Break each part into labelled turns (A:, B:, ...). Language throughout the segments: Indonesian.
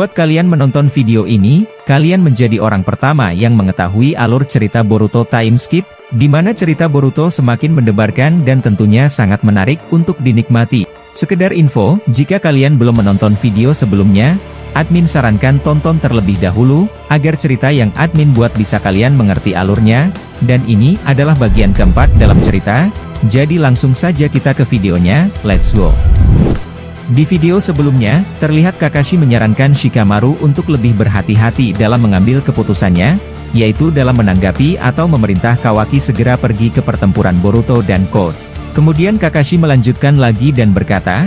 A: Buat kalian menonton video ini, kalian menjadi orang pertama yang mengetahui alur cerita Boruto Time Skip, di mana cerita Boruto semakin mendebarkan dan tentunya sangat menarik untuk dinikmati. Sekedar info, jika kalian belum menonton video sebelumnya, admin sarankan tonton terlebih dahulu, agar cerita yang admin buat bisa kalian mengerti alurnya, dan ini adalah bagian keempat dalam cerita, jadi langsung saja kita ke videonya, let's go! Di video sebelumnya, terlihat Kakashi menyarankan Shikamaru untuk lebih berhati-hati dalam mengambil keputusannya, yaitu dalam menanggapi atau memerintah Kawaki segera pergi ke pertempuran Boruto dan Code. Kemudian Kakashi melanjutkan lagi dan berkata,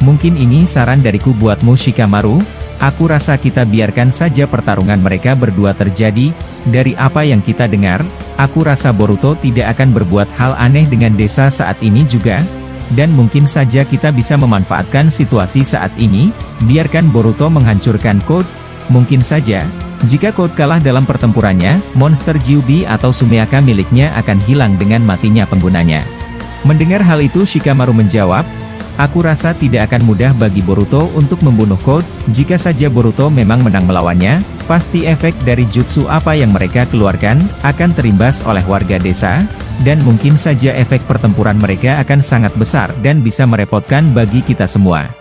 A: "Mungkin ini saran dariku buatmu Shikamaru, aku rasa kita biarkan saja pertarungan mereka berdua terjadi, dari apa yang kita dengar, aku rasa Boruto tidak akan berbuat hal aneh dengan desa saat ini juga. Dan mungkin saja kita bisa memanfaatkan situasi saat ini, biarkan Boruto menghancurkan Code. Mungkin saja, jika Code kalah dalam pertempurannya, monster Kyuubi atau Sumeaka miliknya akan hilang dengan matinya penggunanya." Mendengar hal itu Shikamaru menjawab, "Aku rasa tidak akan mudah bagi Boruto untuk membunuh Code, jika saja Boruto memang menang melawannya, pasti efek dari jutsu apa yang mereka keluarkan, akan terimbas oleh warga desa, dan mungkin saja efek pertempuran mereka akan sangat besar dan bisa merepotkan bagi kita semua."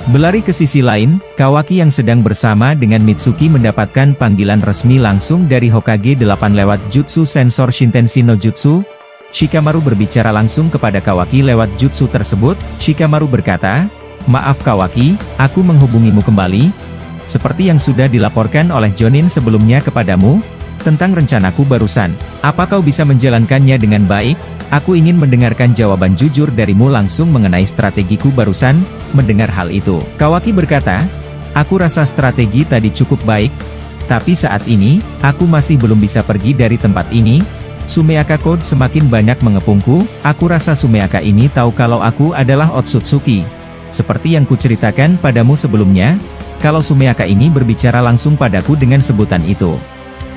A: Berlari ke sisi lain, Kawaki yang sedang bersama dengan Mitsuki mendapatkan panggilan resmi langsung dari Hokage 8 lewat jutsu sensor Shintenshi no Jutsu. Shikamaru berbicara langsung kepada Kawaki lewat jutsu tersebut. Shikamaru berkata, "Maaf Kawaki, aku menghubungimu kembali. Seperti yang sudah dilaporkan oleh Jonin sebelumnya kepadamu, tentang rencanaku barusan. Apa kau bisa menjalankannya dengan baik? Aku ingin mendengarkan jawaban jujur darimu langsung mengenai strategiku barusan." Mendengar hal itu, Kawaki berkata, "Aku rasa strategi tadi cukup baik, tapi saat ini, aku masih belum bisa pergi dari tempat ini. Sumeaka Code semakin banyak mengepungku, aku rasa Sumeaka ini tahu kalau aku adalah Otsutsuki. Seperti yang kuceritakan padamu sebelumnya, kalau Sumeaka ini berbicara langsung padaku dengan sebutan itu.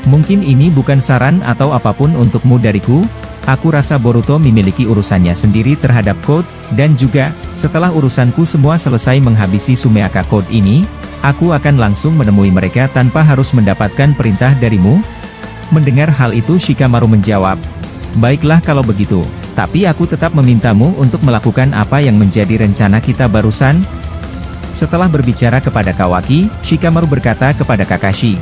A: Mungkin ini bukan saran atau apapun untukmu dariku, aku rasa Boruto memiliki urusannya sendiri terhadap Code, dan juga, setelah urusanku semua selesai menghabisi Sumeaka Code ini, aku akan langsung menemui mereka tanpa harus mendapatkan perintah darimu." Mendengar hal itu Shikamaru menjawab, "Baiklah kalau begitu, tapi aku tetap memintamu untuk melakukan apa yang menjadi rencana kita barusan." Setelah berbicara kepada Kawaki, Shikamaru berkata kepada Kakashi,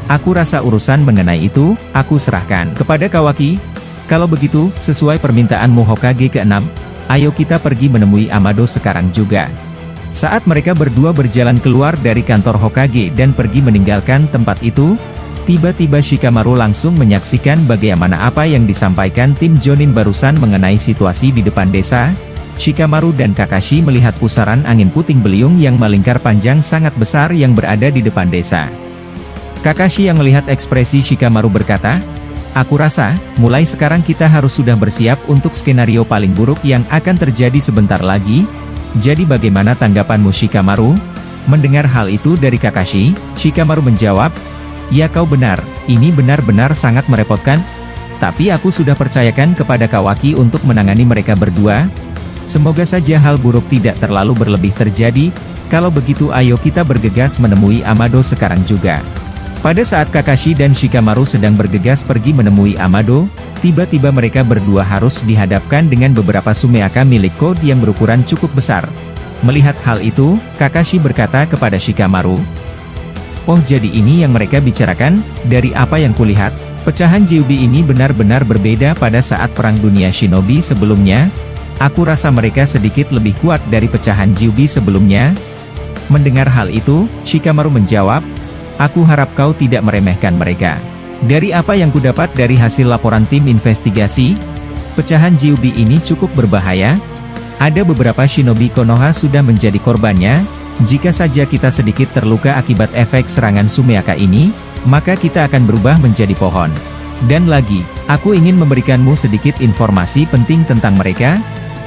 A: "Aku rasa urusan mengenai itu, aku serahkan kepada Kawaki. Kalau begitu, sesuai permintaanmu Hokage ke-6, ayo kita pergi menemui Amado sekarang juga." Saat mereka berdua berjalan keluar dari kantor Hokage dan pergi meninggalkan tempat itu, tiba-tiba Shikamaru langsung menyaksikan bagaimana apa yang disampaikan tim Jonin barusan mengenai situasi di depan desa. Shikamaru dan Kakashi melihat pusaran angin puting beliung yang melingkar panjang sangat besar yang berada di depan desa. Kakashi yang melihat ekspresi Shikamaru berkata, "Aku rasa, mulai sekarang kita harus sudah bersiap untuk skenario paling buruk yang akan terjadi sebentar lagi. Jadi bagaimana tanggapanmu Shikamaru?" Mendengar hal itu dari Kakashi, Shikamaru menjawab, "Ya kau benar, ini benar-benar sangat merepotkan. Tapi aku sudah percayakan kepada Kawaki untuk menangani mereka berdua. Semoga saja hal buruk tidak terlalu berlebih terjadi. Kalau begitu ayo kita bergegas menemui Amado sekarang juga." Pada saat Kakashi dan Shikamaru sedang bergegas pergi menemui Amado, tiba-tiba mereka berdua harus dihadapkan dengan beberapa Sumeaka milik Code yang berukuran cukup besar. Melihat hal itu, Kakashi berkata kepada Shikamaru, "Oh jadi ini yang mereka bicarakan, dari apa yang kulihat, pecahan Kyuubi ini benar-benar berbeda pada saat Perang Dunia Shinobi sebelumnya. Aku rasa mereka sedikit lebih kuat dari pecahan Kyuubi sebelumnya." Mendengar hal itu, Shikamaru menjawab, "Aku harap kau tidak meremehkan mereka. Dari apa yang kudapat dari hasil laporan tim investigasi, pecahan Kyuubi ini cukup berbahaya. Ada beberapa shinobi Konoha sudah menjadi korbannya. Jika saja kita sedikit terluka akibat efek serangan Sumeaka ini, maka kita akan berubah menjadi pohon. Dan lagi, aku ingin memberikanmu sedikit informasi penting tentang mereka.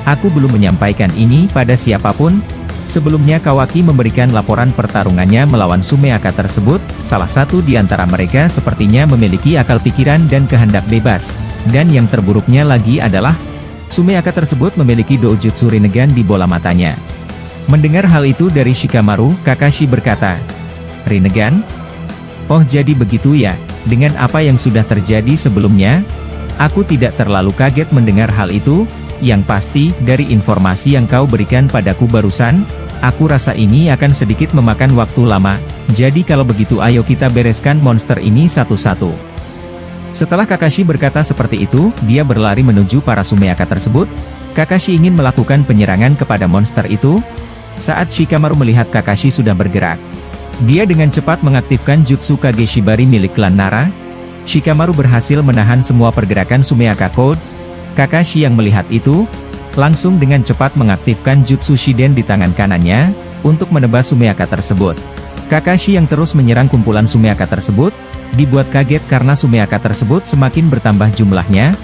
A: Aku belum menyampaikan ini pada siapapun. Sebelumnya Kawaki memberikan laporan pertarungannya melawan Sumeaka tersebut, salah satu di antara mereka sepertinya memiliki akal pikiran dan kehendak bebas. Dan yang terburuknya lagi adalah, Sumeaka tersebut memiliki doujutsu Rinnegan di bola matanya." Mendengar hal itu dari Shikamaru, Kakashi berkata, Rinnegan? Oh jadi begitu ya, dengan apa yang sudah terjadi sebelumnya? Aku tidak terlalu kaget mendengar hal itu, yang pasti, dari informasi yang kau berikan padaku barusan, aku rasa ini akan sedikit memakan waktu lama, jadi kalau begitu ayo kita bereskan monster ini satu-satu. Setelah Kakashi berkata seperti itu, dia berlari menuju para Sumeaka tersebut. Kakashi ingin melakukan penyerangan kepada monster itu. Saat Shikamaru melihat Kakashi sudah bergerak, dia dengan cepat mengaktifkan Jutsu Kage Shibari milik klan Nara. Shikamaru berhasil menahan semua pergerakan Sumeaka Code. Kakashi yang melihat itu, langsung dengan cepat mengaktifkan Jutsu Shiden di tangan kanannya, untuk menebas Sumeaka tersebut. Kakashi yang terus menyerang kumpulan Sumeaka tersebut, dibuat kaget karena Sumeaka tersebut semakin bertambah jumlahnya.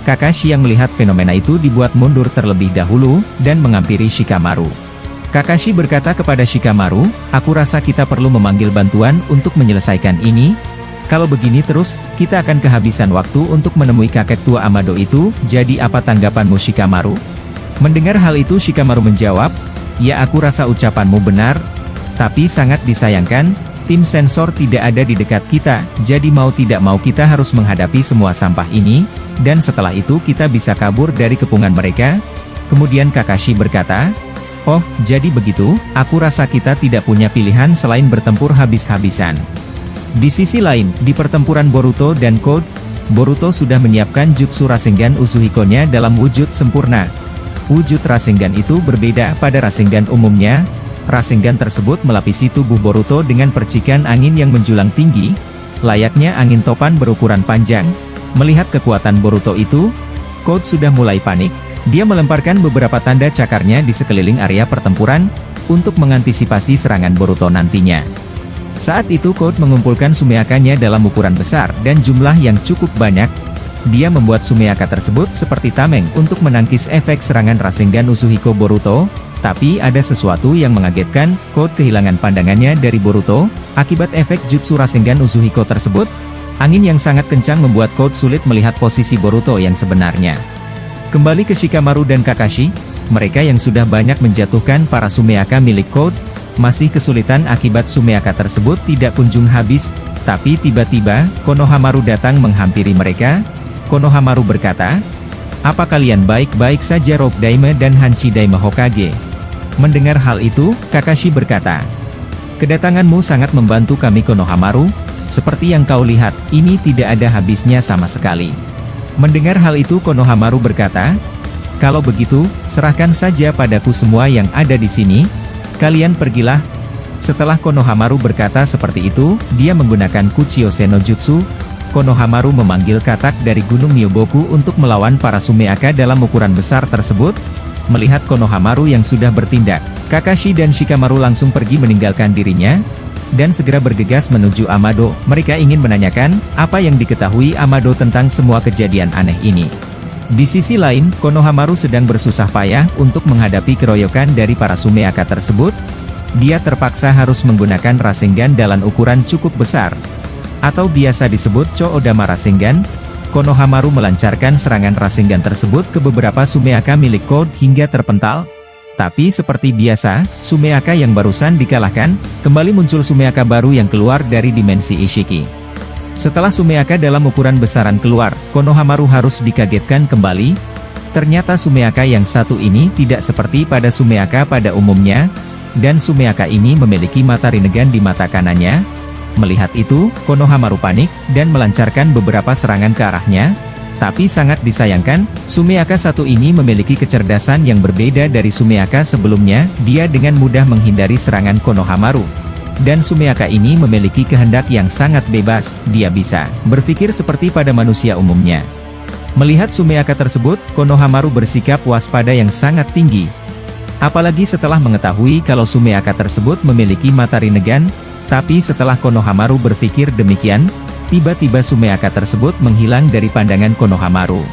A: Kakashi yang melihat fenomena itu dibuat mundur terlebih dahulu, dan menghampiri Shikamaru. Kakashi berkata kepada Shikamaru, aku rasa kita perlu memanggil bantuan untuk menyelesaikan ini. Kalau begini terus, kita akan kehabisan waktu untuk menemui kakek tua Amado itu, jadi apa tanggapanmu Shikamaru? Mendengar hal itu Shikamaru menjawab, ya aku rasa ucapanmu benar, tapi sangat disayangkan, tim sensor tidak ada di dekat kita, jadi mau tidak mau kita harus menghadapi semua sampah ini, dan setelah itu kita bisa kabur dari kepungan mereka. Kemudian Kakashi berkata, oh, jadi begitu, aku rasa kita tidak punya pilihan selain bertempur habis-habisan. Di sisi lain, di pertempuran Boruto dan Code, Boruto sudah menyiapkan Jutsu Rasengan Usuhiko-nya dalam wujud sempurna. Wujud Rasengan itu berbeda pada Rasengan umumnya. Rasengan tersebut melapisi tubuh Boruto dengan percikan angin yang menjulang tinggi, layaknya angin topan berukuran panjang. Melihat kekuatan Boruto itu, Code sudah mulai panik. Dia melemparkan beberapa tanda cakarnya di sekeliling area pertempuran, untuk mengantisipasi serangan Boruto nantinya. Saat itu Code mengumpulkan Sumeakanya dalam ukuran besar dan jumlah yang cukup banyak. Dia membuat Sumeaka tersebut seperti tameng untuk menangkis efek serangan Rasengan Usuhiko Boruto. Tapi ada sesuatu yang mengagetkan, Code kehilangan pandangannya dari Boruto, akibat efek Jutsu Rasengan Usuhiko tersebut. Angin yang sangat kencang membuat Code sulit melihat posisi Boruto yang sebenarnya. Kembali ke Shikamaru dan Kakashi, mereka yang sudah banyak menjatuhkan para Sumeaka milik Code, masih kesulitan akibat Sumeaka tersebut tidak kunjung habis, tapi tiba-tiba, Konohamaru datang menghampiri mereka. Konohamaru berkata, apa kalian baik-baik saja Rogue Daime dan Hanchi Daime Hokage? Mendengar hal itu, Kakashi berkata, kedatanganmu sangat membantu kami Konohamaru, seperti yang kau lihat, ini tidak ada habisnya sama sekali. Mendengar hal itu Konohamaru berkata, kalau begitu, serahkan saja padaku semua yang ada di sini, kalian pergilah. Setelah Konohamaru berkata seperti itu, dia menggunakan Kuchiyose no Jutsu. Konohamaru memanggil katak dari Gunung Myoboku untuk melawan para Sumeaka dalam ukuran besar tersebut. Melihat Konohamaru yang sudah bertindak, Kakashi dan Shikamaru langsung pergi meninggalkan dirinya, dan segera bergegas menuju Amado. Mereka ingin menanyakan, apa yang diketahui Amado tentang semua kejadian aneh ini. Di sisi lain, Konohamaru sedang bersusah payah untuk menghadapi keroyokan dari para Sumeaka tersebut. Dia terpaksa harus menggunakan Rasengan dalam ukuran cukup besar, atau biasa disebut Cho-Odama Rasengan. Konohamaru melancarkan serangan Rasengan tersebut ke beberapa Sumeaka milik Code hingga terpental. Tapi seperti biasa, Sumeaka yang barusan dikalahkan, kembali muncul Sumeaka baru yang keluar dari dimensi Ishiki. Setelah Sumeaka dalam ukuran besaran keluar, Konohamaru harus dikagetkan kembali. Ternyata Sumeaka yang satu ini tidak seperti pada Sumeaka pada umumnya, dan Sumeaka ini memiliki mata Rinnegan di mata kanannya. Melihat itu, Konohamaru panik, dan melancarkan beberapa serangan ke arahnya. Tapi sangat disayangkan, Sumeaka satu ini memiliki kecerdasan yang berbeda dari Sumeaka sebelumnya. Dia dengan mudah menghindari serangan Konohamaru. Dan Sumeaka ini memiliki kehendak yang sangat bebas, dia bisa berpikir seperti pada manusia umumnya. Melihat Sumeaka tersebut, Konohamaru bersikap waspada yang sangat tinggi. Apalagi setelah mengetahui kalau Sumeaka tersebut memiliki mata Rinnegan. Tapi setelah Konohamaru berpikir demikian, tiba-tiba Sumeaka tersebut menghilang dari pandangan Konohamaru.